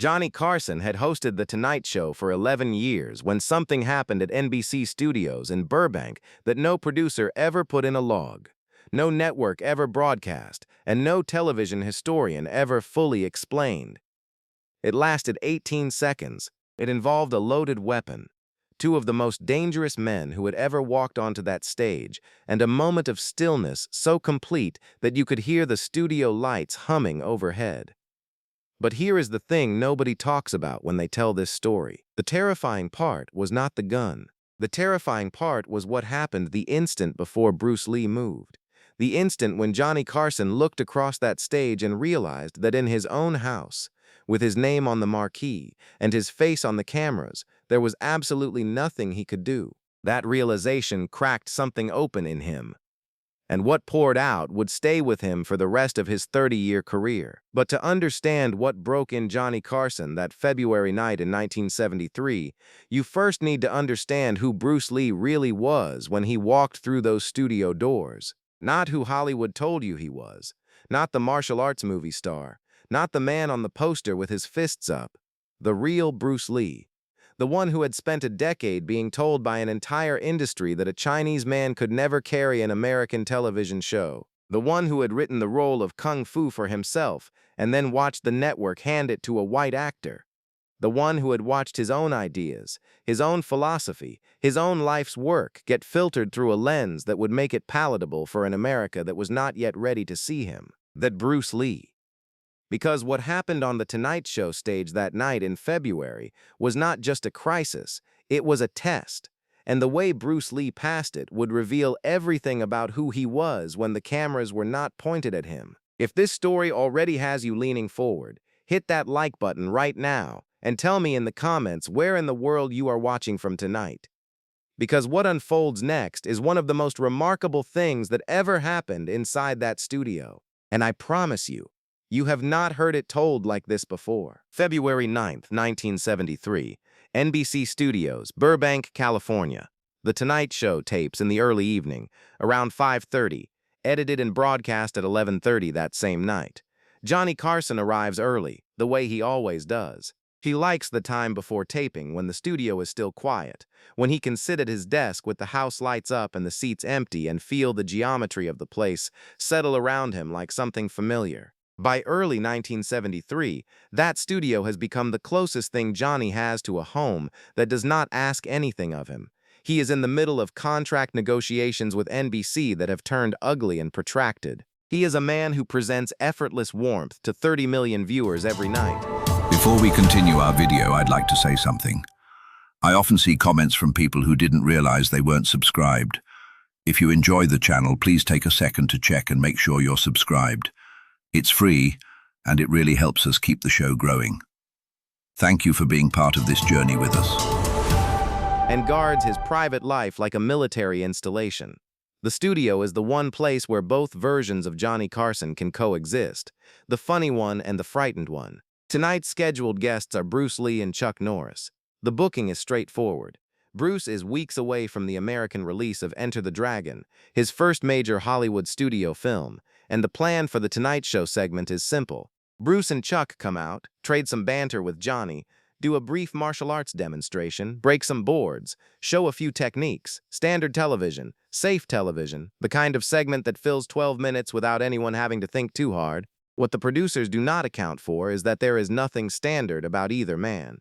Johnny Carson had hosted The Tonight Show for 11 years when something happened at NBC Studios in Burbank that no producer ever put in a log, no network ever broadcast, and no television historian ever fully explained. It lasted 18 seconds. It involved a loaded weapon, two of the most dangerous men who had ever walked onto that stage, and a moment of stillness so complete that you could hear the studio lights humming overhead. But here is the thing nobody talks about when they tell this story. The terrifying part was not the gun. The terrifying part was what happened the instant before Bruce Lee moved. The instant when Johnny Carson looked across that stage and realized that in his own house, with his name on the marquee and his face on the cameras, there was absolutely nothing he could do. That realization cracked something open in him, and what poured out would stay with him for the rest of his 30-year career. But to understand what broke in Johnny Carson that February night in 1973, you first need to understand who Bruce Lee really was when he walked through those studio doors. Not who Hollywood told you he was, not the martial arts movie star, not the man on the poster with his fists up. The real Bruce Lee. The one who had spent a decade being told by an entire industry that a Chinese man could never carry an American television show. The one who had written the role of Kung Fu for himself and then watched the network hand it to a white actor. The one who had watched his own ideas, his own philosophy, his own life's work get filtered through a lens that would make it palatable for an America that was not yet ready to see him. That Bruce Lee. Because what happened on the Tonight Show stage that night in February was not just a crisis, it was a test. And the way Bruce Lee passed it would reveal everything about who he was when the cameras were not pointed at him. If this story already has you leaning forward, hit that like button right now and tell me in the comments where in the world you are watching from tonight. Because what unfolds next is one of the most remarkable things that ever happened inside that studio. And I promise you, you have not heard it told like this before. February 9th, 1973, NBC Studios, Burbank, California. The Tonight Show tapes in the early evening, around 5:30, edited and broadcast at 11:30 that same night. Johnny Carson arrives early, the way he always does. He likes the time before taping when the studio is still quiet, when he can sit at his desk with the house lights up and the seats empty and feel the geometry of the place settle around him like something familiar. By early 1973, that studio has become the closest thing Johnny has to a home that does not ask anything of him. He is in the middle of contract negotiations with NBC that have turned ugly and protracted. He is a man who presents effortless warmth to 30 million viewers every night. Before we continue our video, I'd like to say something. I often see comments from people who didn't realize they weren't subscribed. If you enjoy the channel, please take a second to check and make sure you're subscribed. It's free, and it really helps us keep the show growing. Thank you for being part of this journey with us. And guards his private life like a military installation. The studio is the one place where both versions of Johnny Carson can coexist, the funny one and the frightened one. Tonight's scheduled guests are Bruce Lee and Chuck Norris. The booking is straightforward. Bruce is weeks away from the American release of Enter the Dragon, his first major Hollywood studio film, and the plan for the Tonight Show segment is simple. Bruce and Chuck come out, trade some banter with Johnny, do a brief martial arts demonstration, break some boards, show a few techniques, standard television, safe television, the kind of segment that fills 12 minutes without anyone having to think too hard. What the producers do not account for is that there is nothing standard about either man.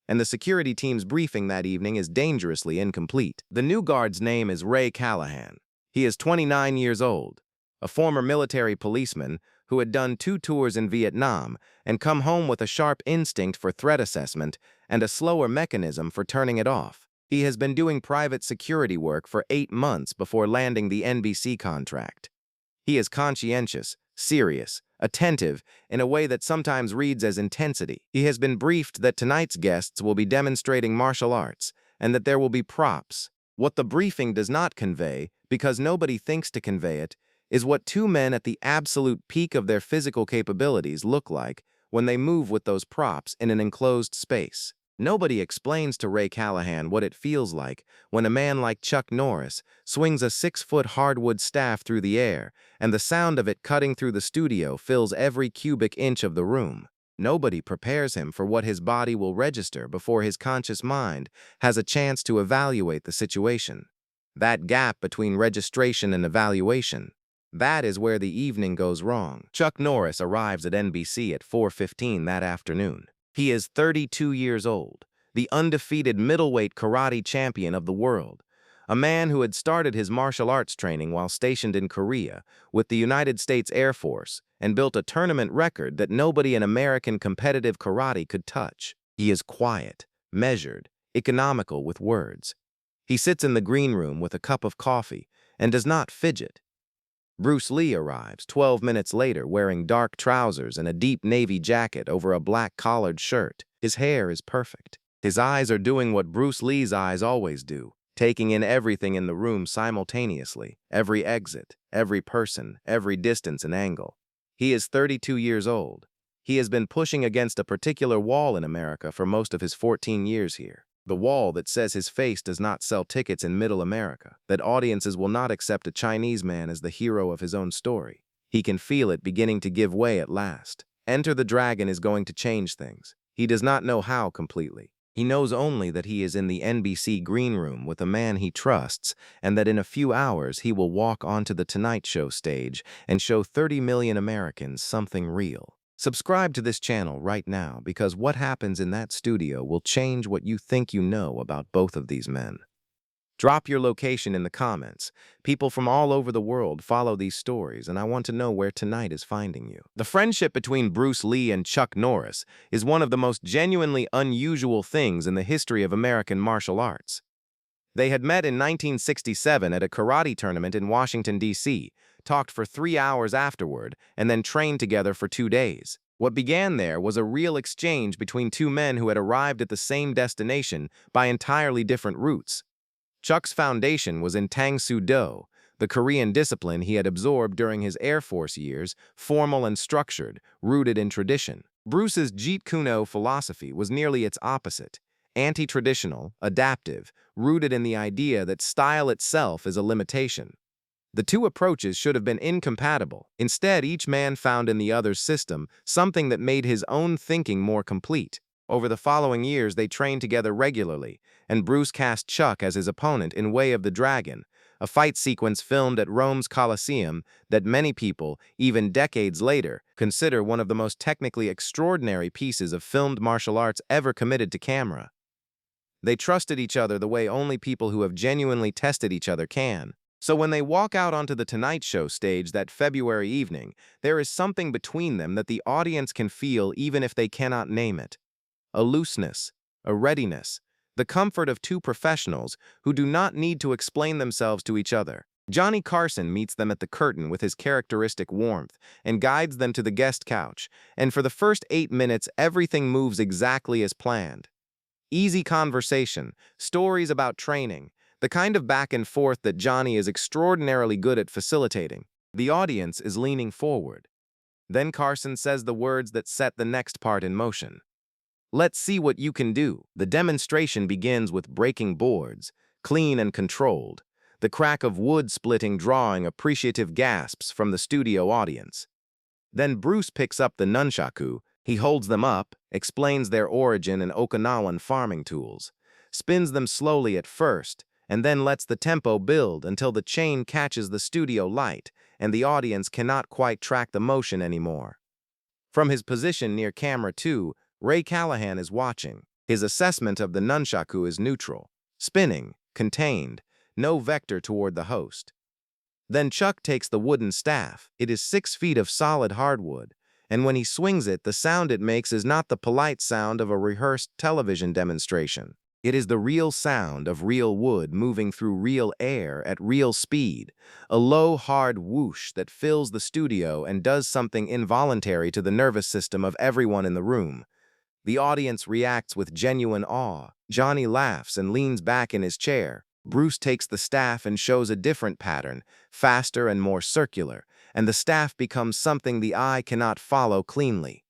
And the security team's briefing that evening is dangerously incomplete. The new guard's name is Ray Callahan. He is 29 years old, a former military policeman who had done 2 tours in Vietnam and come home with a sharp instinct for threat assessment and a slower mechanism for turning it off. He has been doing private security work for 8 months before landing the NBC contract. He is conscientious, serious, attentive in a way that sometimes reads as intensity. He has been briefed that tonight's guests will be demonstrating martial arts and that there will be props. What the briefing does not convey, because nobody thinks to convey it, is what 2 men at the absolute peak of their physical capabilities look like when they move with those props in an enclosed space. Nobody explains to Ray Callahan what it feels like when a man like Chuck Norris swings a 6-foot hardwood staff through the air, and the sound of it cutting through the studio fills every cubic inch of the room. Nobody prepares him for what his body will register before his conscious mind has a chance to evaluate the situation. That gap between registration and evaluation, that is where the evening goes wrong. Chuck Norris arrives at NBC at 4:15 that afternoon. He is 32 years old, the undefeated middleweight karate champion of the world, a man who had started his martial arts training while stationed in Korea with the United States Air Force and built a tournament record that nobody in American competitive karate could touch. He is quiet, measured, economical with words. He sits in the green room with a cup of coffee and does not fidget. Bruce Lee arrives 12 minutes later wearing dark trousers and a deep navy jacket over a black collared shirt. His hair is perfect. His eyes are doing what Bruce Lee's eyes always do, taking in everything in the room simultaneously, every exit, every person, every distance and angle. He is 32 years old. He has been pushing against a particular wall in America for most of his 14 years here. The wall that says his face does not sell tickets in Middle America, that audiences will not accept a Chinese man as the hero of his own story. He can feel it beginning to give way at last. Enter the Dragon is going to change things. He does not know how completely. He knows only that he is in the NBC green room with a man he trusts, and that in a few hours he will walk onto the Tonight Show stage and show 30 million Americans something real. Subscribe to this channel right now because what happens in that studio will change what you think you know about both of these men. Drop your location in the comments. People from all over the world follow these stories, and I want to know where tonight is finding you. The friendship between Bruce Lee and Chuck Norris is one of the most genuinely unusual things in the history of American martial arts. They had met in 1967 at a karate tournament in Washington, D.C., talked for 3 hours afterward, and then trained together for 2 days. What began there was a real exchange between two men who had arrived at the same destination by entirely different routes. Chuck's foundation was in Tang Soo Do, the Korean discipline he had absorbed during his Air Force years, formal and structured, rooted in tradition. Bruce's Jeet Kune Do philosophy was nearly its opposite, anti-traditional, adaptive, rooted in the idea that style itself is a limitation. The two approaches should have been incompatible. Instead, each man found in the other's system something that made his own thinking more complete. Over the following years, they trained together regularly, and Bruce cast Chuck as his opponent in Way of the Dragon, a fight sequence filmed at Rome's Colosseum that many people, even decades later, consider one of the most technically extraordinary pieces of filmed martial arts ever committed to camera. They trusted each other the way only people who have genuinely tested each other can. So when they walk out onto the Tonight Show stage that February evening, there is something between them that the audience can feel even if they cannot name it. A looseness, a readiness, the comfort of two professionals who do not need to explain themselves to each other. Johnny Carson meets them at the curtain with his characteristic warmth and guides them to the guest couch, and for the first 8 minutes everything moves exactly as planned. Easy conversation, stories about training, the kind of back and forth that Johnny is extraordinarily good at facilitating. The audience is leaning forward. Then Carson says the words that set the next part in motion. Let's see what you can do. The demonstration begins with breaking boards, clean and controlled, the crack of wood splitting drawing appreciative gasps from the studio audience. Then Bruce picks up the nunchaku. He holds them up, explains their origin in Okinawan farming tools, spins them slowly at first, and then lets the tempo build until the chain catches the studio light and the audience cannot quite track the motion anymore. From his position near camera 2, Ray Callahan is watching. His assessment of the nunchaku is neutral, spinning, contained, no vector toward the host. Then Chuck takes the wooden staff. It is 6 feet of solid hardwood, and when he swings it, the sound it makes is not the polite sound of a rehearsed television demonstration. It is the real sound of real wood moving through real air at real speed, a low, hard whoosh that fills the studio and does something involuntary to the nervous system of everyone in the room. The audience reacts with genuine awe. Johnny laughs and leans back in his chair. Bruce takes the staff and shows a different pattern, faster and more circular, and the staff becomes something the eye cannot follow cleanly.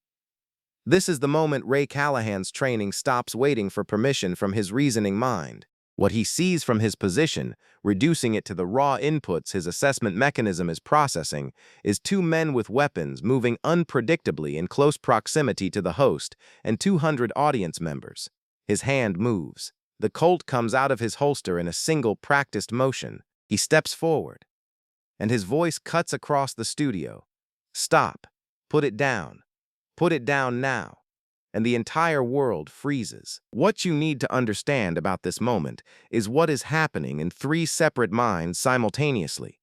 This is the moment Ray Callahan's training stops waiting for permission from his reasoning mind. What he sees from his position, reducing it to the raw inputs his assessment mechanism is processing, is two men with weapons moving unpredictably in close proximity to the host and 200 audience members. His hand moves. The Colt comes out of his holster in a single practiced motion. He steps forward, and his voice cuts across the studio. Stop. Put it down. Put it down now. And the entire world freezes. What you need to understand about this moment is what is happening in three separate minds simultaneously.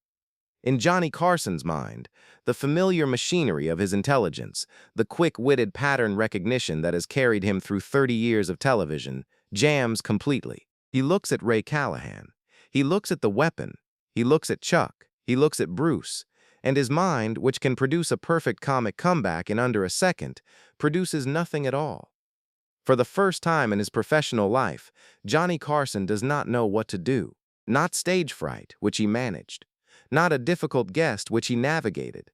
In Johnny Carson's mind, the familiar machinery of his intelligence, the quick-witted pattern recognition that has carried him through 30 years of television, jams completely. He looks at Ray Callahan. He looks at the weapon. He looks at Chuck. He looks at Bruce. And his mind, which can produce a perfect comic comeback in under a second, produces nothing at all. For the first time in his professional life, Johnny Carson does not know what to do. Not stage fright, which he managed. Not a difficult guest, which he navigated.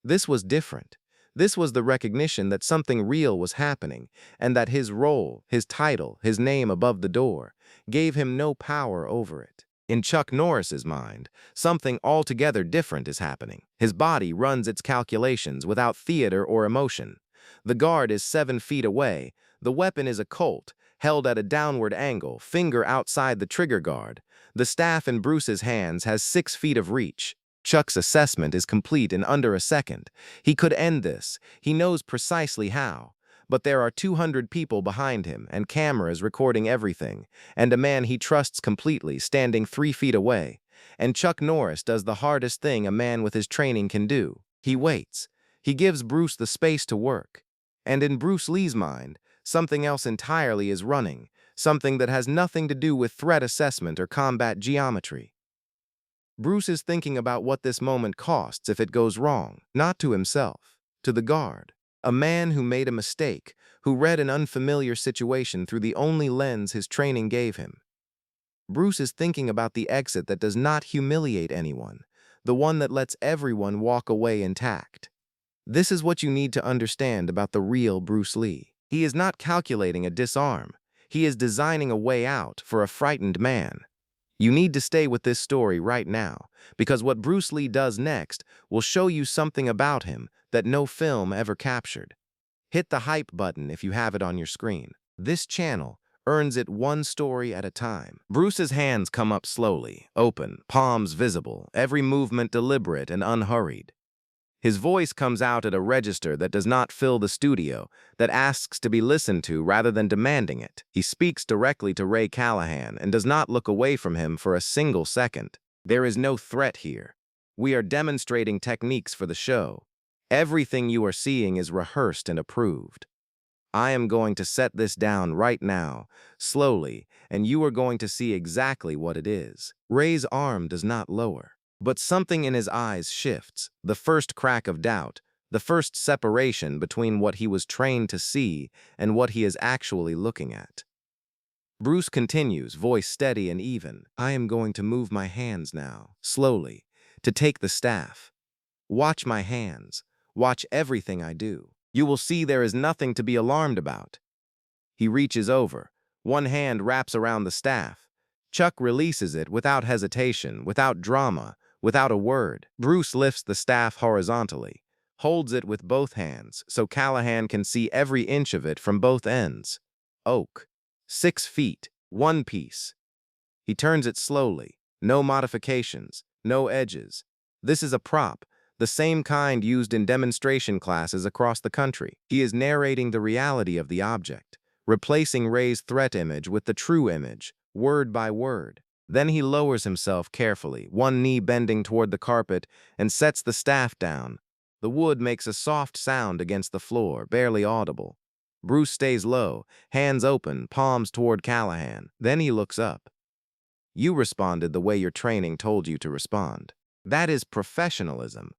This was different. This was the recognition that something real was happening, and that his role, his title, his name above the door, gave him no power over it. In Chuck Norris's mind, something altogether different is happening. His body runs its calculations without theater or emotion. The guard is 7 feet away. The weapon is a Colt, held at a downward angle, finger outside the trigger guard. The staff in Bruce's hands has 6 feet of reach. Chuck's assessment is complete in under a second. He could end this. He knows precisely how. But there are 200 people behind him and cameras recording everything, and a man he trusts completely standing 3 feet away. And Chuck Norris does the hardest thing a man with his training can do. He waits. He gives Bruce the space to work. And in Bruce Lee's mind, something else entirely is running, something that has nothing to do with threat assessment or combat geometry. Bruce is thinking about what this moment costs if it goes wrong, not to himself, to the guard. A man who made a mistake, who read an unfamiliar situation through the only lens his training gave him. Bruce is thinking about the exit that does not humiliate anyone, the one that lets everyone walk away intact. This is what you need to understand about the real Bruce Lee. He is not calculating a disarm. He is designing a way out for a frightened man. You need to stay with this story right now, because what Bruce Lee does next will show you something about him that no film ever captured. Hit the hype button if you have it on your screen. This channel earns it one story at a time. Bruce's hands come up slowly, open, palms visible, every movement deliberate and unhurried. His voice comes out at a register that does not fill the studio, that asks to be listened to rather than demanding it. He speaks directly to Ray Callahan and does not look away from him for a single second. There is no threat here. We are demonstrating techniques for the show. Everything you are seeing is rehearsed and approved. I am going to set this down right now, slowly, and you are going to see exactly what it is. Ray's arm does not lower. But something in his eyes shifts, the first crack of doubt, the first separation between what he was trained to see and what he is actually looking at. Bruce continues, voice steady and even. I am going to move my hands now, slowly, to take the staff. Watch my hands. Watch everything I do. You will see there is nothing to be alarmed about. He reaches over. One hand wraps around the staff. Chuck releases it without hesitation, without drama, without a word. Bruce lifts the staff horizontally, holds it with both hands so Callahan can see every inch of it from both ends. Oak. 6 feet. One piece. He turns it slowly. No modifications. No edges. This is a prop, the same kind used in demonstration classes across the country. He is narrating the reality of the object, replacing Ray's threat image with the true image, word by word. Then he lowers himself carefully, one knee bending toward the carpet, and sets the staff down. The wood makes a soft sound against the floor, barely audible. Bruce stays low, hands open, palms toward Callahan. Then he looks up. You responded the way your training told you to respond. That is professionalism.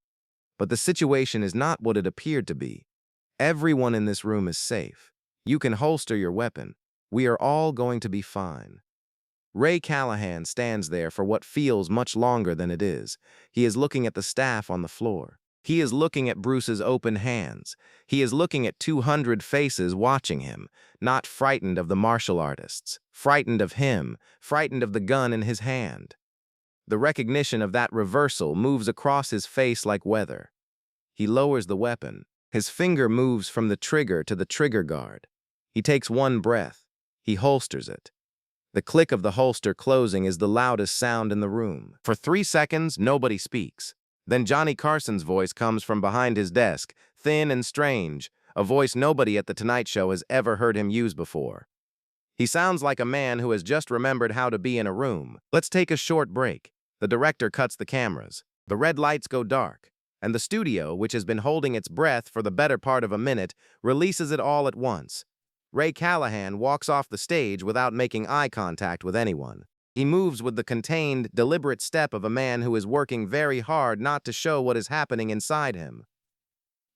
But the situation is not what it appeared to be. Everyone in this room is safe. You can holster your weapon. We are all going to be fine. Ray Callahan stands there for what feels much longer than it is. He is looking at the staff on the floor. He is looking at Bruce's open hands. He is looking at 200 faces watching him, not frightened of the martial artists, frightened of him, frightened of the gun in his hand. The recognition of that reversal moves across his face like weather. He lowers the weapon. His finger moves from the trigger to the trigger guard. He takes one breath. He holsters it. The click of the holster closing is the loudest sound in the room. For 3 seconds, nobody speaks. Then Johnny Carson's voice comes from behind his desk, thin and strange, a voice nobody at The Tonight Show has ever heard him use before. He sounds like a man who has just remembered how to be in a room. Let's take a short break. The director cuts the cameras. The red lights go dark, and the studio, which has been holding its breath for the better part of a minute, releases it all at once. Ray Callahan walks off the stage without making eye contact with anyone. He moves with the contained, deliberate step of a man who is working very hard not to show what is happening inside him.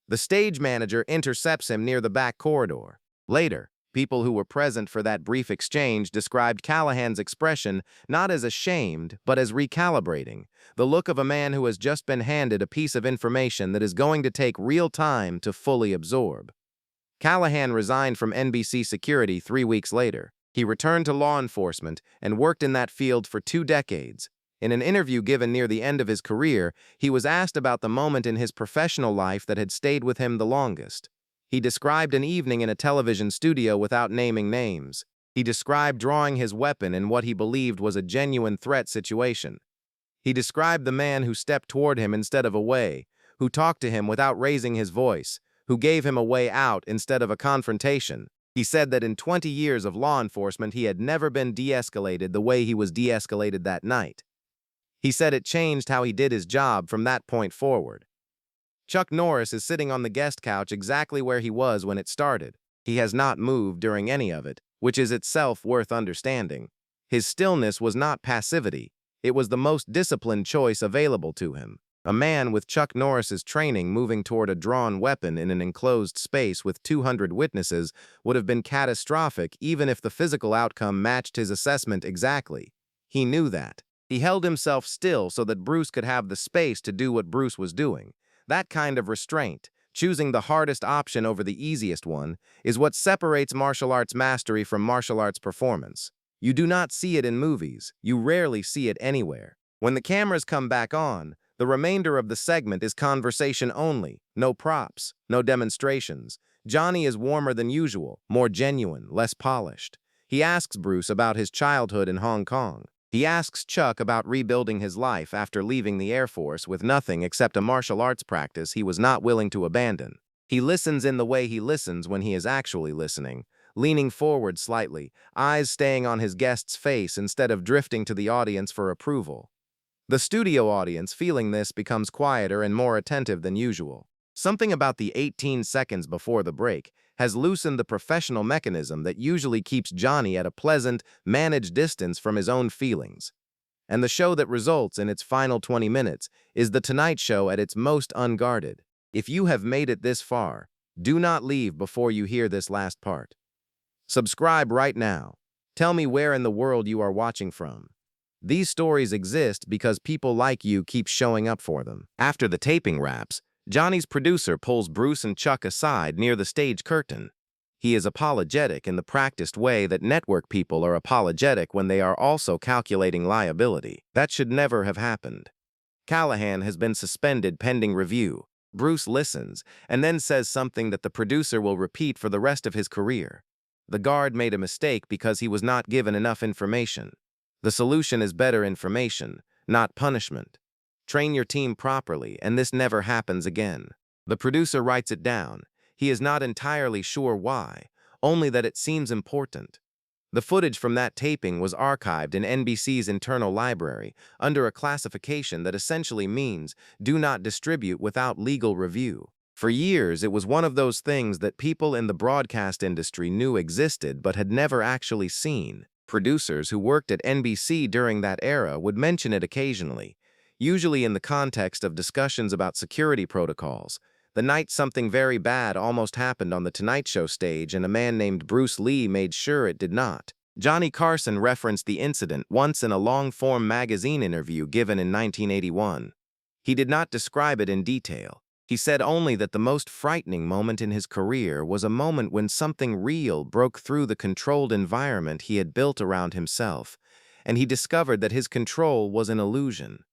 The stage manager intercepts him near the back corridor. Later, people who were present for that brief exchange described Callahan's expression not as ashamed, but as recalibrating, the look of a man who has just been handed a piece of information that is going to take real time to fully absorb. Callahan resigned from NBC Security 3 weeks later. He returned to law enforcement and worked in that field for 2 decades. In an interview given near the end of his career, he was asked about the moment in his professional life that had stayed with him the longest. He described an evening in a television studio without naming names. He described drawing his weapon in what he believed was a genuine threat situation. He described the man who stepped toward him instead of away, who talked to him without raising his voice, who gave him a way out instead of a confrontation. He said that in 20 years of law enforcement, he had never been de-escalated the way he was de-escalated that night. He said it changed how he did his job from that point forward. Chuck Norris is sitting on the guest couch exactly where he was when it started. He has not moved during any of it, which is itself worth understanding. His stillness was not passivity. It was the most disciplined choice available to him. A man with Chuck Norris's training moving toward a drawn weapon in an enclosed space with 200 witnesses would have been catastrophic even if the physical outcome matched his assessment exactly. He knew that. He held himself still so that Bruce could have the space to do what Bruce was doing. That kind of restraint, choosing the hardest option over the easiest one, is what separates martial arts mastery from martial arts performance. You do not see it in movies. You rarely see it anywhere. When the cameras come back on, the remainder of the segment is conversation only, no props, no demonstrations. Johnny is warmer than usual, more genuine, less polished. He asks Bruce about his childhood in Hong Kong. He asks Chuck about rebuilding his life after leaving the Air Force with nothing except a martial arts practice he was not willing to abandon. He listens in the way he listens when he is actually listening, leaning forward slightly, eyes staying on his guest's face instead of drifting to the audience for approval. The studio audience, feeling this, becomes quieter and more attentive than usual. Something about the 18 seconds before the break has loosened the professional mechanism that usually keeps Johnny at a pleasant, managed distance from his own feelings. And the show that results in its final 20 minutes is The Tonight Show at its most unguarded. If you have made it this far, do not leave before you hear this last part. Subscribe right now. Tell me where in the world you are watching from. These stories exist because people like you keep showing up for them. After the taping wraps, Johnny's producer pulls Bruce and Chuck aside near the stage curtain. He is apologetic in the practiced way that network people are apologetic when they are also calculating liability. That should never have happened. Callahan has been suspended pending review. Bruce listens and then says something that the producer will repeat for the rest of his career. The guard made a mistake because he was not given enough information. The solution is better information, not punishment. Train your team properly, and this never happens again. The producer writes it down. He is not entirely sure why, only that it seems important. The footage from that taping was archived in NBC's internal library under a classification that essentially means do not distribute without legal review. For years, it was one of those things that people in the broadcast industry knew existed but had never actually seen. Producers who worked at NBC during that era would mention it occasionally, usually in the context of discussions about security protocols. The night something very bad almost happened on The Tonight Show stage and a man named Bruce Lee made sure it did not. Johnny Carson referenced the incident once in a long-form magazine interview given in 1981. He did not describe it in detail. He said only that the most frightening moment in his career was a moment when something real broke through the controlled environment he had built around himself, and he discovered that his control was an illusion.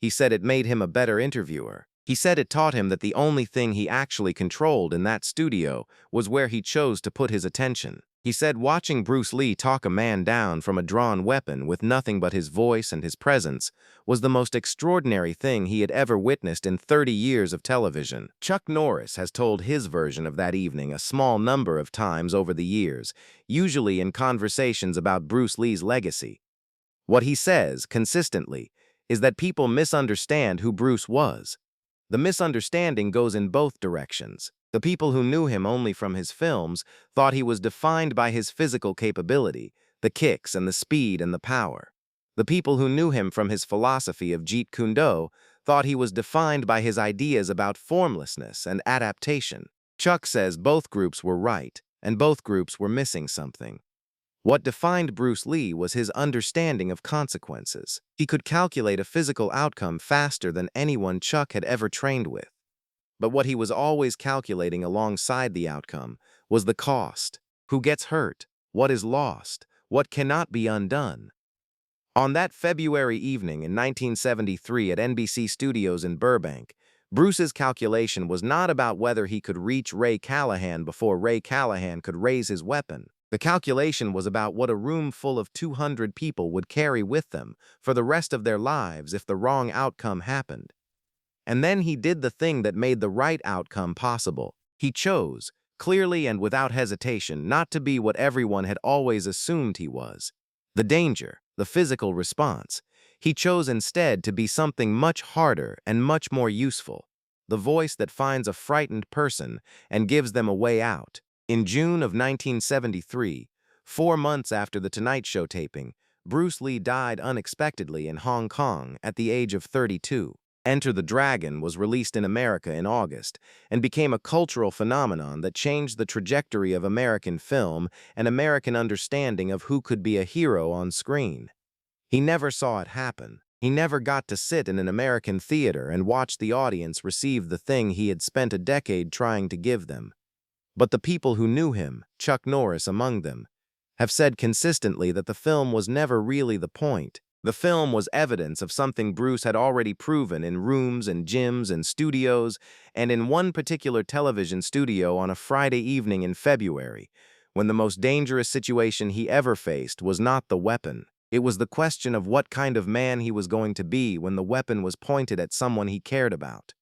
He said it made him a better interviewer. He said it taught him that the only thing he actually controlled in that studio was where he chose to put his attention. He said watching Bruce Lee talk a man down from a drawn weapon with nothing but his voice and his presence was the most extraordinary thing he had ever witnessed in 30 years of television. Chuck Norris has told his version of that evening a small number of times over the years, usually in conversations about Bruce Lee's legacy. What he says, consistently, is that people misunderstand who Bruce was. The misunderstanding goes in both directions. The people who knew him only from his films thought he was defined by his physical capability, the kicks and the speed and the power. The people who knew him from his philosophy of Jeet Kune Do thought he was defined by his ideas about formlessness and adaptation. Chuck says both groups were right, and both groups were missing something. What defined Bruce Lee was his understanding of consequences. He could calculate a physical outcome faster than anyone Chuck had ever trained with. But what he was always calculating alongside the outcome was the cost. Who gets hurt? What is lost? What cannot be undone? On that February evening in 1973 at NBC Studios in Burbank, Bruce's calculation was not about whether he could reach Ray Callahan before Ray Callahan could raise his weapon. The calculation was about what a room full of 200 people would carry with them for the rest of their lives if the wrong outcome happened. And then he did the thing that made the right outcome possible. He chose, clearly and without hesitation, not to be what everyone had always assumed he was. The danger, the physical response. He chose instead to be something much harder and much more useful. The voice that finds a frightened person and gives them a way out. In June of 1973, 4 months after the Tonight Show taping, Bruce Lee died unexpectedly in Hong Kong at the age of 32. Enter the Dragon was released in America in August and became a cultural phenomenon that changed the trajectory of American film and American understanding of who could be a hero on screen. He never saw it happen. He never got to sit in an American theater and watch the audience receive the thing he had spent a decade trying to give them. But the people who knew him, Chuck Norris among them, have said consistently that the film was never really the point. The film was evidence of something Bruce had already proven in rooms and gyms and studios, and in one particular television studio on a Friday evening in February, when the most dangerous situation he ever faced was not the weapon. It was the question of what kind of man he was going to be when the weapon was pointed at someone he cared about.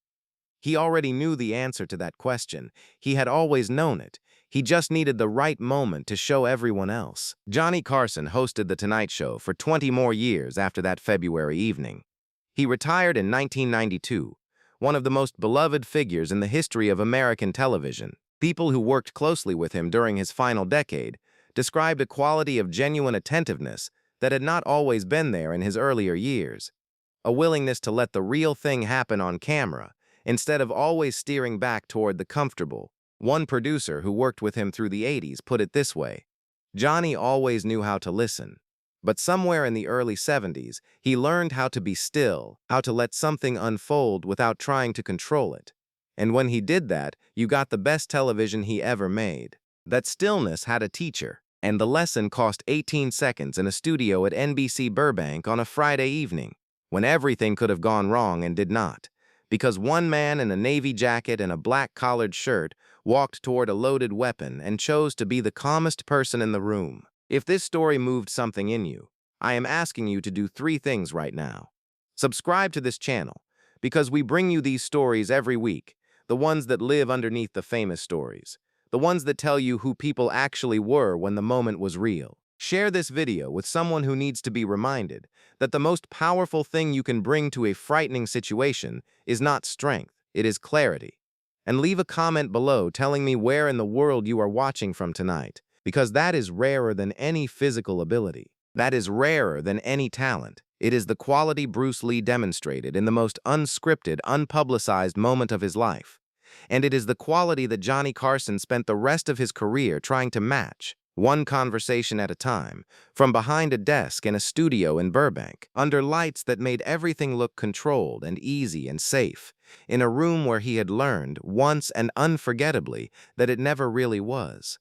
He already knew the answer to that question. He had always known it. He just needed the right moment to show everyone else. Johnny Carson hosted The Tonight Show for 20 more years after that February evening. He retired in 1992, one of the most beloved figures in the history of American television. People who worked closely with him during his final decade described a quality of genuine attentiveness that had not always been there in his earlier years. A willingness to let the real thing happen on camera, instead of always steering back toward the comfortable. One producer who worked with him through the 80s put it this way: Johnny always knew how to listen, but somewhere in the early 70s, he learned how to be still, how to let something unfold without trying to control it. And when he did that, you got the best television he ever made. That stillness had a teacher, and the lesson cost 18 seconds in a studio at NBC Burbank on a Friday evening, when everything could have gone wrong and did not. Because one man in a navy jacket and a black collared shirt walked toward a loaded weapon and chose to be the calmest person in the room. If this story moved something in you, I am asking you to do 3 things right now. Subscribe to this channel, because we bring you these stories every week, the ones that live underneath the famous stories, the ones that tell you who people actually were when the moment was real. Share this video with someone who needs to be reminded that the most powerful thing you can bring to a frightening situation is not strength, it is clarity. And leave a comment below telling me where in the world you are watching from tonight, because that is rarer than any physical ability. That is rarer than any talent. It is the quality Bruce Lee demonstrated in the most unscripted, unpublicized moment of his life. And it is the quality that Johnny Carson spent the rest of his career trying to match. one conversation at a time, from behind a desk in a studio in Burbank, under lights that made everything look controlled and easy and safe, in a room where he had learned, once and unforgettably, that it never really was.